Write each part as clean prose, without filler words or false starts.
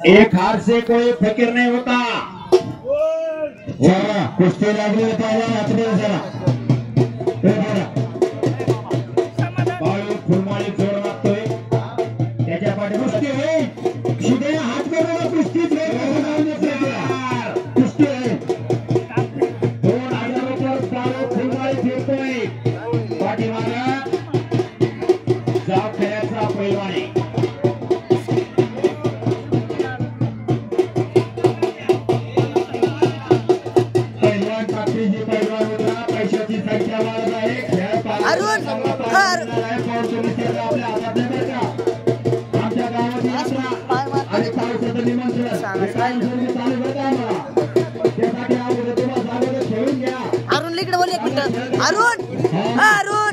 एक हार से कोई फकीर नहीं होता। कुश्ती लागली जरा फुलमाळी जोड मागतोय त्याच्या पाठी कुस्ती आहे शिदे हात करून कुस्ती कुस्ती आहे 2000 रुपये फुलमाळी फिरतोय पाठीमागे जाव खेळाचा पैलवान आहे। अरुण इकडे बोल एक मिनिट अरुण अरुण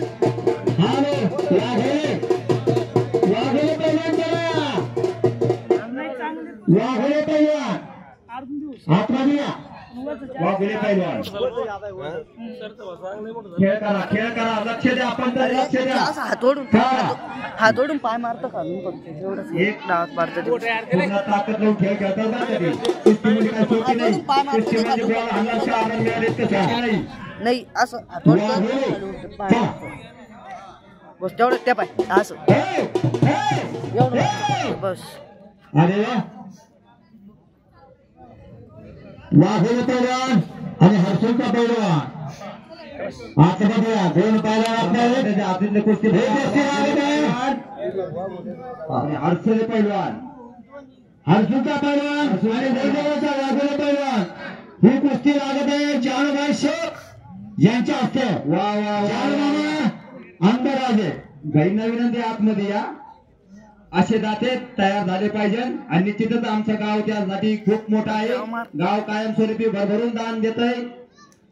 खेळ करा लक्ष द्या आपण लक्ष द्या हातोडून पाय मारतो खालून फक्त एवढंच एक डावात मारतो पूर्ण ताकद लावून खेळ खेळतात ना कधी कुस्तीमध्ये काय सोपी नाही कुस्तीमध्ये बॉल हल्ल्याचा आनंद मिळाले तसं नाही असं हातोडून पाय बस तेवढं त्या पाय असं एवढं बस अरे वाघोली पैलवान आणि हर्षलचा पैलवान आता बघूया दोन पैलवान आतले कुस्ती हर्षल पैलवान हर्षलचा पैलवान आणि वैभवचा वाघोली पैलवान ही कुस्ती लागत आहे जानूभाई शेख यांच्या हस्ते वा वा वा अंबराजे गैर विनंती आतमध्ये या असे दाते तयार झाले पाहिजे आणि निश्चितच आमचं गाव त्यासाठी खूप मोठं आहे। गाव कायमस्वरूपी भरभरून दान देत आहे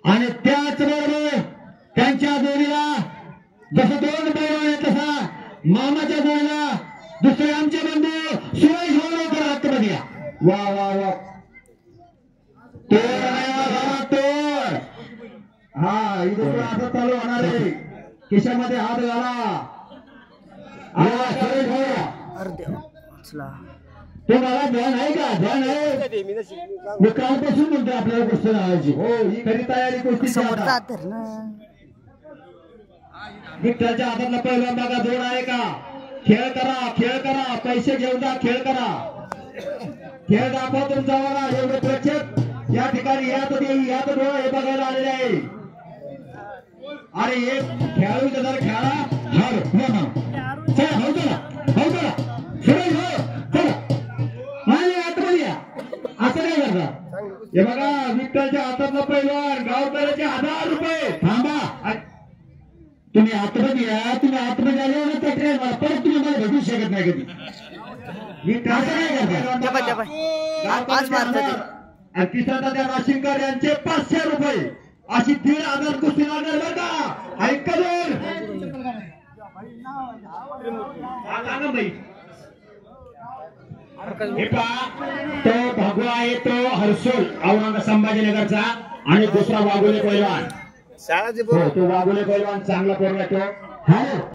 आणि त्याचबरोबर त्यांच्या जोडीला जसं दोन पैलवान आहे तसा मामाच्या जोडीला दुसरे आमचे बंधू सुरेश होळकर आतमध्ये या वा वा वा तोड हा इथं असं चालू होणार आहे खिशामध्ये हात घाला सुरेश होळकर तुम्हाला ध्यान आहे का ध्यान आहे मी कालपासून म्हणतो आपल्याला गोष्ट लावायची हो ही खरी तयारी गोष्टी विठ्ठलच्या हातातला पहिला बघा जोड आहे का खेळ करा पैसे घेऊन जा खेळ करा खेळ दाखवा तुमचा बघा एवढे प्रेक्षक या ठिकाणी यात डोळा हे बघायला आलेले आहे। अरे एक खेळाडू जर खेळा हर चला हो चला हो चला सुरेश हो चला आणि आतमध्ये या असं काय करता हे बघा विठ्ठलच्या हातातला पैलवान गावकऱ्याचे 1000 रुपये थांबा तुम्ही आतमध्ये या तुम्ही आतमध्ये आल्यावर तक्रार मला परत तुम्ही मला भेटू शकत नाही कधी असं काय करता आणि तिसरा त्या राशीकर यांचे 500 रुपये अशी 1500 कुस्ती लागणार बरं का ऐका बाई तो भगवा आहे तो हर्षल औरंगाबाद संभाजीनगरचा आणि दुसरा वाघोली पैलवान तो वाघोली पैलवान चांगला पोरगा तो